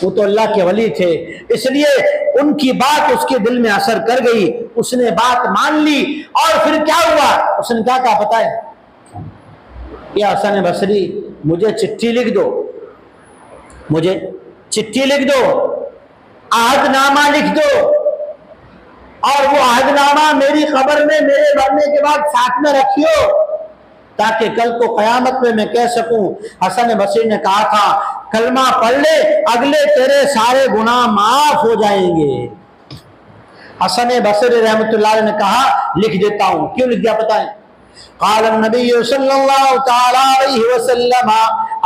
वो तो अल्लाह के वली थे, इसलिए उनकी बात उसके दिल में असर कर गई, उसने बात मान ली। और फिर क्या हुआ? उसने क्या कहा पता है? या हसन बसरी, मुझे चिट्ठी लिख दो, मुझे चिट्ठी लिख दो, आहदनामा लिख दो, और वो आहदनामा मेरी खबर में मेरे मरने के बाद साथ में रखियो, ताकि कल को कयामत में मैं कह सकूं हसन बसरी ने कहा था कलमा पढ़ ले, अगले तेरे सारे गुनाह माफ हो जाएंगे। हसन बसरी रहमतुल्लाह ने कहा लिख देता हूं। क्यों लिख दिया पता है? क़ाल नबी सल्लल्लाहु तआला अलैहि वसल्लम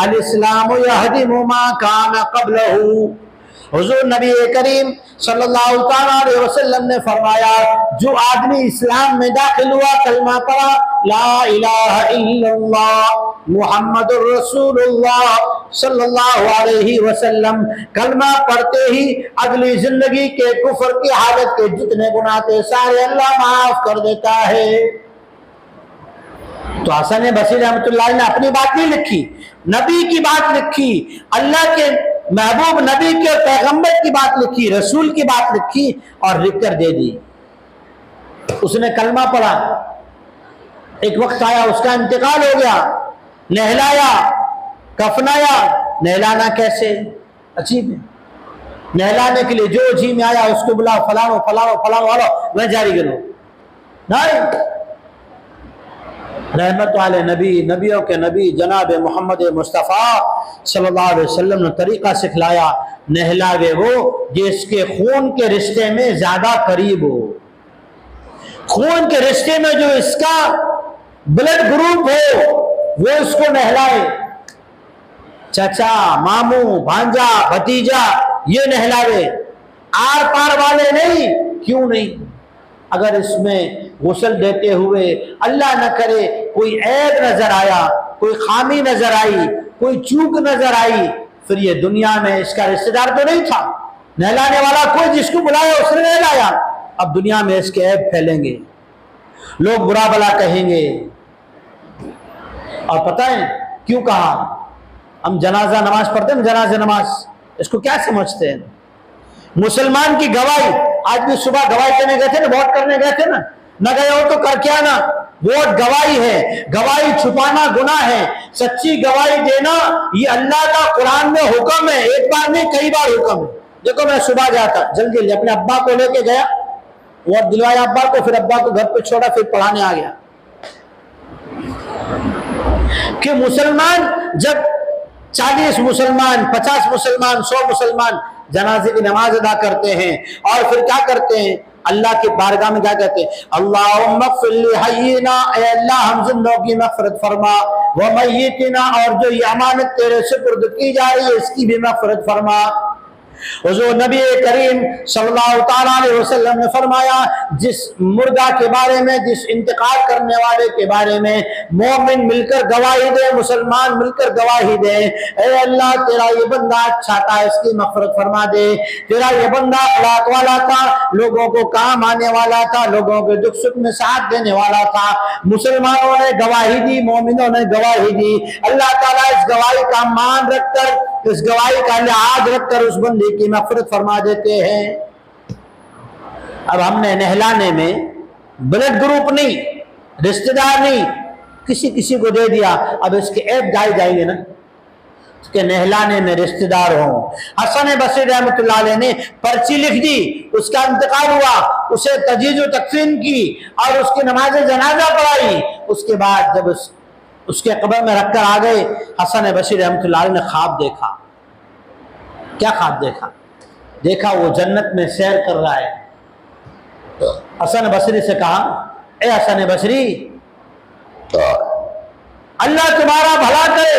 अल इस्लाम यहदिमु मा कान क़ब्लहु। हुजूर नबी करीम सल्लल्लाहु तआला अलैहि वसल्लम ने फरमाया, जो आदमी इस्लाम में दाखिल हुआ, कलमा पढ़ा ला इलाहा इल्लल्लाह मुहम्मदुर रसूलुल्लाह सल्लल्लाहु अलैहि वसल्लम, कलमा पढ़ते ही अगली जिंदगी के कुफर की हालत के जितने गुनाह थे सारे अल्लाह माफ कर देता है। तो हसन बसरी रहमतुल्लाह ने अपनी बात नहीं लिखी, नबी की बात लिखी, अल्लाह के महबूब नबी के पैगंबर की बात लिखी, रसूल की बात लिखी और लिख कर दे दी। उसने कलमा पढ़ा, एक वक्त आया उसका इंतकाल हो गया, नहलाया, कफनाया। नहलाना कैसे? अजीब है। नहलाने के लिए जो जी में आया उसको बुलाओ, फलानो फलानो फलानो वालो, मैं जारी करो नहीं। रहमत वाले नबी, नबियों के नबी जनाब मोहम्मद मुस्तफ़ा सल्लल्लाहु अलैहि वसल्लम ने तरीका सिखलाया, नहलावे वो जिसके खून के रिश्ते में ज्यादा करीब हो, खून के रिश्ते में जो इसका ब्लड ग्रुप हो वो इसको नहलाए। चाचा, मामू, भांजा, भतीजा ये नहलावे, आर पार वाले नहीं। क्यों नहीं? अगर इसमें गुस्ल देते हुए अल्लाह न करे कोई ऐब नजर आया, कोई खामी नजर आई, कोई चूक नजर आई, फिर ये दुनिया में इसका रिश्तेदार तो नहीं था, नहलाने वाला कोई जिसको बुलाया उसने नहलाया, अब दुनिया में इसके ऐब फैलेंगे, लोग बुरा भला कहेंगे। और पता है क्यों कहा? हम जनाजा नमाज पढ़ते हैं, जनाजा नमाज, इसको क्या समझते हैं? मुसलमान की गवाही, आज भी सुबह गवाही करने गए थे ना, वोट करने गए थे ना, न गए हो तो कर क्या ना, वोट गवाही है, गवाही छुपाना गुनाह है, सच्ची गवाही देना ये अल्लाह का कुरान में हुक्म है, एक बार नहीं कई बार हुक्म है। देखो मैं सुबह गया था, जल्दी जल्दी अपने अब्बा को लेके गया, वोट दिलवाया अब्बा को, फिर अब्बा को घर पे छोड़ा, फिर पढ़ाने आ गया। कि मुसलमान जब 40 मुसलमान, 50 मुसलमान, 100 मुसलमान जनाजे की नमाज अदा करते हैं और फिर क्या करते हैं, अल्लाह के बारगाह में क्या कहते हैं, अल्लाहुम्मा फ़िर ली हय्यिना, ऐ अल्लाह हम जिंदों की मग़फ़िरत फरमा, व मय्यितिना और जो ये अमानत तेरे सुपुर्द की जा रही है इसकी भी मग़फ़िरत फरमा। हुज़ूर नबी करीम सल्लल्लाहु तआला अलैहि वसल्लम ने फरमाया, जिस मुर्दा के बारे में, जिस इंतकाल करने वाले के बारे में मोमिन मिलकर गवाही दे, मुसलमान मिलकर गवाही दे, ऐ अल्लाह तेरा ये बंदा अच्छा था, इसकी मग़फ़िरत फरमा दे, तेरा ये बंदा अखलाक वाला था, लोगों को काम आने वाला था, लोगों के दुख सुख में साथ देने वाला था, मुसलमानों ने गवाही दी, मोमिनों ने गवाही दी, अल्लाह ताला इस गवाही का मान रखकर, इस गवाही का लिहाज रखकर उस बंदे की मग़फ़िरत फरमा देते हैं। अब हमने नहलाने में ब्लड ग्रुप नहीं, रिश्तेदार नहीं, किसी को दे दिया, अब इसके ऐब जाए जाएंगे ना कि नहलाने में रिश्तेदार हो। हसन बसरी रहमतुल्लाह अलैह ने पर्ची लिख दी, उसका इंतकाल हुआ, उसे तजीज़ व तकफ़ीन की और उसकी नमाज जनाजा पढ़ाई। उसके बाद जब उसके कब्र में रखकर आ गए, हसन बसरी रहमतुल्लाह अलैह ने ख्वाब देखा। क्या ख्वाब देखा? देखा वो जन्नत में सैर कर रहा है। तो हसन बसरी से कहा, ए हसन बसरी, अल्लाह तुम्हारा भला करे,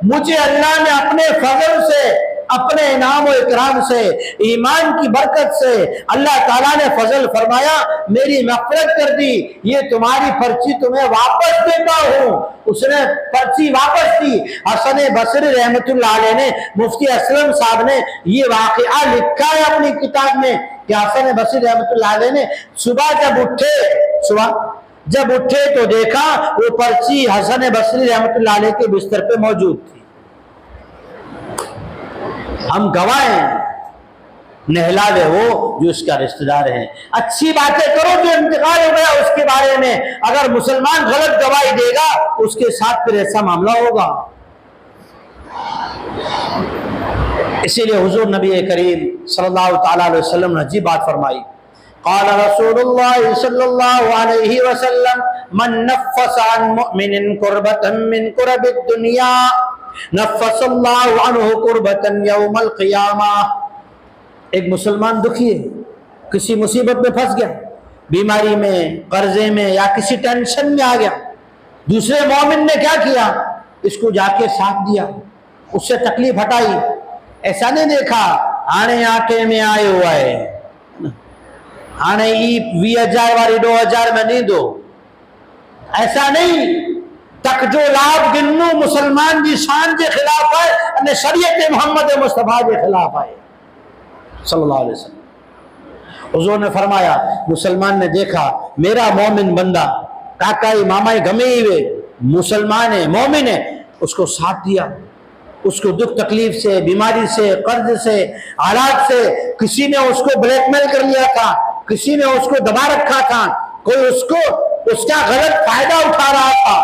मुझे अल्लाह ने अपने फजल से, अपने इनाम और इकराम से, ईमान की बरकत से अल्लाह ताला ने फजल फरमाया, मेरी मग़फ़िरत कर दी, ये तुम्हारी पर्ची तुम्हें वापस देता हूँ। उसने पर्ची वापस दी। हसन बसरी रहमतुल्लाह अलैह ने, मुफ्ती असलम साहब ने ये वाक़या लिखा है अपनी किताब में कि हसन बसरी रहमतुल्लाह अलैह ने सुबह जब उठे तो देखा वो पर्ची हसन बसरी रहमतुल्लाह अलैह के बिस्तर पे मौजूद थी। हम गवाह हैं, नहलावे वो जो उसका रिश्तेदार है। अच्छी बातें करो, जो इंतकाल हो गया उसके बारे में अगर मुसलमान गलत गवाही देगा उसके साथ फिर ऐसा मामला होगा। इसीलिए हुजूर नबी करीम सल्लल्लाहु तआला अलैहि वसल्लम ने अजीब बात फरमाई, क़ाल रसूलुल्लाह सल्लल्लाहु अलैहि वसल्लम, मन नफ़्फ़स अन मुमिनिन कुर्बतन मिन कुरबिद दुनिया नफ़्फ़सल्लाहु अन्हु कुर्बतन यौमल क़ियामा। एक मुसलमान दुखी है, किसी मुसीबत में फंस गया, बीमारी में, कर्जे में या किसी टेंशन में आ गया, दूसरे मोमिन ने क्या किया, इसको जाके साथ दिया, उससे तकलीफ हटाई। ऐसा नहीं देखा आने आटे में आए हुआ है, आने 20,000 वाली 2,000 में नहीं दो, ऐसा नहीं। तक जो लाभ गिन्नू मुसलमान की शान के खिलाफ है और शरीयत मोहम्मद मुस्तफा के खिलाफ है सल्लल्लाहु अलैहि वसल्लम। हुजूर ने फरमाया, मुसलमान ने देखा मेरा मोमिन बंदा, काकाई मामाई गमे हुए मुसलमान है, मोमिन है, उसको साथ दिया, उसको दुख तकलीफ से, बीमारी से, कर्ज से, हालात से, किसी ने उसको ब्लैकमेल कर लिया था, किसी ने उसको दबा रखा था, कोई उसको उसका गलत फायदा उठा रहा था,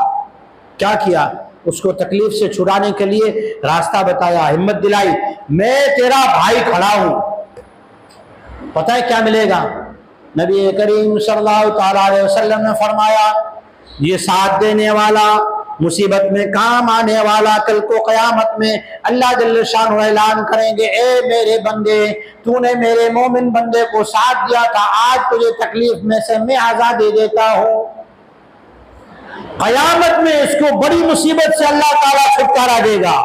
क्या किया, उसको तकलीफ से छुड़ाने के लिए रास्ता बताया, हिम्मत दिलाई, मैं तेरा भाई खड़ा हूं। पता है क्या मिलेगा? नबी करीम सल्लल्लाहु तआला अलैहि वसल्लम ने फरमाया, ये साथ देने वाला, मुसीबत में काम आने वाला, कल को क़यामत में अल्लाह जल्ल शान ऐलान करेंगे, ए मेरे बंदे, तूने मेरे मोमिन बंदे को साथ दिया था, आज तुझे तकलीफ में से मैं आज़ादी देता हूँ। क़यामत में इसको बड़ी मुसीबत से अल्लाह ताला छुटकारा देगा।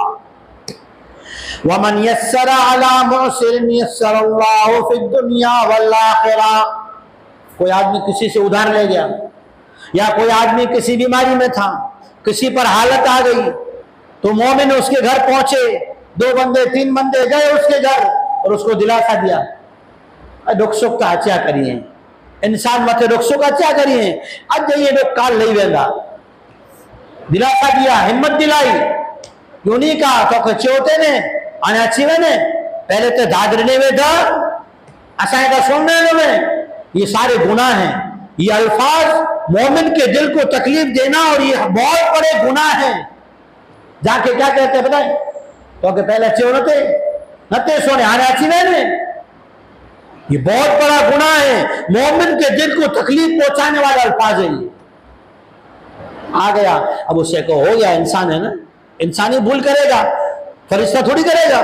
वमन यस्सरा अला मुसिरिन यस्सरल्लाहु फिद दुनिया वल आखिरा। कोई आदमी किसी से उधार ले गया, या कोई आदमी किसी बीमारी में था, किसी पर हालत आ गई, तो मोमिन उसके घर पहुंचे, 2 बंदे 3 बंदे गए उसके घर और उसको दिलासा दिया, दुख सुख का अच्छा करिए, इंसान मत दुख सुख अच्छा करिए, आज जाइए दुख काल नहीं वेंदा, दिलासा दिया, हिम्मत दिलाई। क्यों नहीं कहा तो चौथे ने आने अच्छी ने पहले तो दादरने में था, असाए का सुनने में, ये सारे गुनाह हैं, ये अल्फाज मोमिन के दिल को तकलीफ देना और ये बहुत बड़े गुनाह हैं। जाके क्या कहते हैं बताए, तो पहले अच्छे नते सोने आने अच्छी ने, ये बहुत बड़ा गुनाह है, मोमिन के दिल को तकलीफ पहुंचाने वाला अल्फाज है। ये आ गया, अब उसे को हो गया, इंसान है ना, इंसानी भूल करेगा, फरिश्ता थोड़ी करेगा।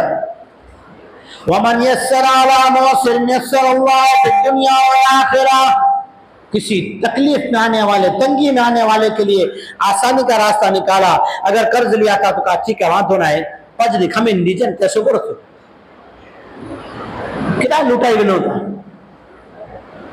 वमन यस्सरा अला मुअस्सिरिन यस्सरल्लाहु फिद दुनिया वल आखिरह, किसी तकलीफ में आने वाले, तंगी में आने वाले के लिए आसानी का रास्ता निकाला। अगर कर्ज लिया था तो कहा ठीक है वांधो ना है, पज दिखम इंडिजन कैसे करो कितना लुटाई विनोद,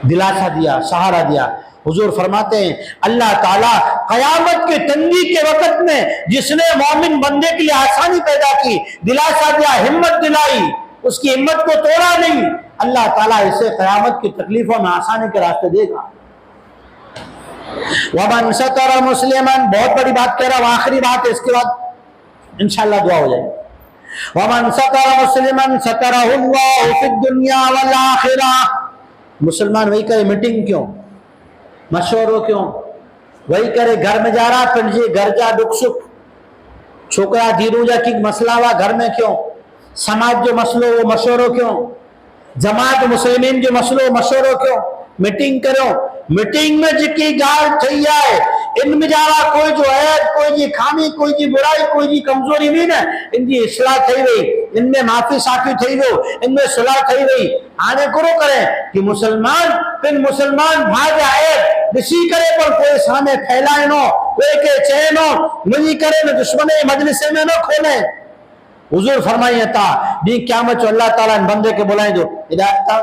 दिलासा दिया, सहारा दिया। हुजूर फरमाते हैं अल्लाह ताला कयामत के तंगी के वक्त में जिसने मोमिन बंदे के लिए आसानी पैदा की, दिलासा दिया, हिम्मत दिलाई, उसकी हिम्मत को तोड़ा नहीं, अल्लाह ताला इसे कयामत की तकलीफों में आसानी के रास्ते देगा। वमन सतरा मुस्लिमन, बहुत बड़ी बात कह रहा हूं, आखिरी बात है, इसके बाद इंशाअल्लाह दुआ हो जाएगी। वमन सतरा मुस्लिमन सतरहुल्लाहु फिद दुनिया वल आखिरह, मुसलमान वही करे मीटिंग क्यों, मशवरो क्यों, वही करे घर में जा रहा पंजे घर जा दुख सुख, छोकरा धीरू जा की मसला हुआ घर में क्यों, समाज जो मसलो वो मशवरो क्यों, जमात मुस्लिमीन जो मसलो मशवरो क्यों, मीटिंग करो। मीटिंग में जिकी गाल थी जाए, इनमें जावा कोई जो है, कोई जी खामी, कोई जी बुराई, कोई जी कमजोरी नहीं ना, इनकी इस्लाह थी वही, इनमें माफी साफी थी वो, इनमें सुलह थी वही। आने करो करे कि मुसलमान पिन मुसलमान भाग आए ऋषि करे पर कोई सामने फैलाए नो, कोई के चैनो मुझी करे न दुश्मने मजलिसे में न खोले। हुजूर फरमाइए था दी क़यामत जो अल्लाह ताला बंदे के बुलाए दो, हिदायत था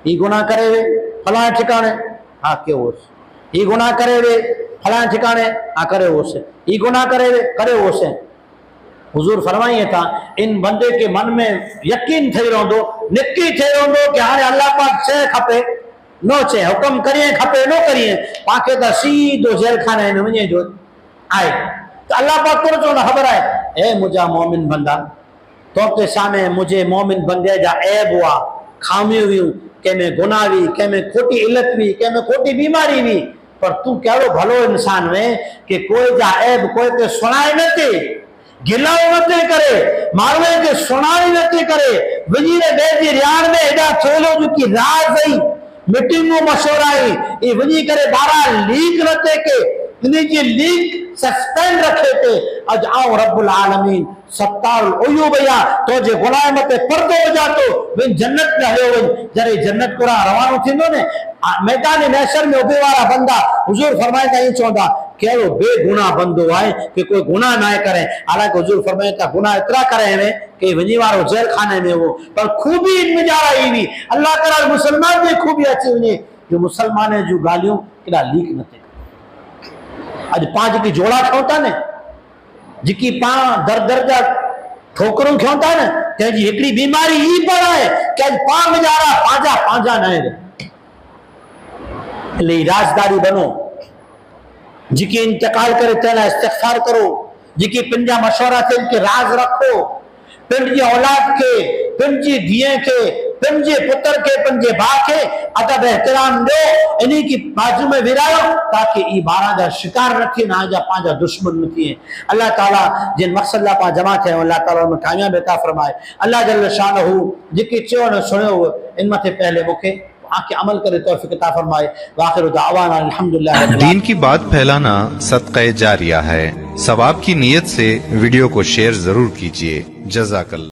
ई गुनाह करे वे फलाने ठिकाने, हाँ के वो ई गुनाह करे वे फलाने ठिकाने, हाँ करे वो से ई गुनाह करे वे करे वो से। हुजूर फरमाइए था इन बंदे के मन में यकीन थी रहंदो, निकी थी रहंदो कि हाणे अल्लाह पाक से खपे नो चे, हुक्म करिए खपे नो करिए, पाके तो सीधो जेल खाने में वञे जो आए तो अल्लाह पाक को चवंदो ख़बर आहे ए मुंहिंजा मोमिन बंदा, तो के सामने मुझे मोमिन बंदे जा ऐब हुआ, खामियूं हुयूं, कंहिंमें गुनाह हुई, कंहिंमें खोटी इल्लत हुई, कंहिंमें खोटी बीमारी हुई, पर तू कहिड़ो भलो इंसान में कि कोई जा ऐब कोई के सुणाए न थी, गिलाओ न थी करे, माण्हूअ खे सुणाई न थी करे, वञी ॿिए जी रियाण में हेॾा थोलो जो की राज़ आई, मीटिंगूं मशवरा आई, ई वञी करे ॿाहिरां लीक न थिए के इन जी लीक सस्पेंड रखे थे। अज आओ रब्बुल आलमीन सत्तार ओयो भैया तो जे गुनाह मते पर्दो वजातो वन जन्नत में हयो वन, जरे जन्नत को रवानो थिंदो ने मैदान महशर में उबे वाला बंदा हुजूर फरमाए ता ई चोंदा केड़ो बेगुनाह बंदो है कि कोई गुनाह ना करे, हालांकि हुजूर फरमाए ता गुनाह इतरा करे ने कि वनी वारो जेल खाने में वो, पर खूबी इनमें जा रही हुई, अल्लाह ताला मुसलमान में खूबी अची वने जो मुसलमान जो गालियों केड़ा लीक न थे। अज पांच की जोड़ा खोता ने जिकी पा दर दर जा ठोकरूं खोता ने तेजी एकड़ी बीमारी ई पर है कि अज पा में जा रहा पांजा पांजा न है ले राजदारी बनो, जिकी इंतकाल करे तेना इस्तिग़फ़ार करो, जिकी पिंजा मशवरा थे के राज रखो, पिंजी औलाद के, पिंजी दिए के, पिंजे पुत्र के, पिंजे भा के अदब एहतराम दो, इन्हीं की बाजू में विरायो ताकि ई बारा जा शिकार रखे ना जा पांजा दुश्मन न थिए। अल्लाह ताला जिन मकसद ला पा जमा थे अल्लाह ताला में कामयाब अता फरमाए। अल्लाह जल्ल शानहू जिकी चयो न सुनियो इन मथे पहले मुखे आके अमल करे तौफीक अता फरमाए। वाखिर दावाना अल्हम्दुलिल्लाह। दीन की बात फैलाना सदक़े जारिया है, सवाब की नीयत से वीडियो को शेयर जरूर कीजिए। जज़ाकल्लाह।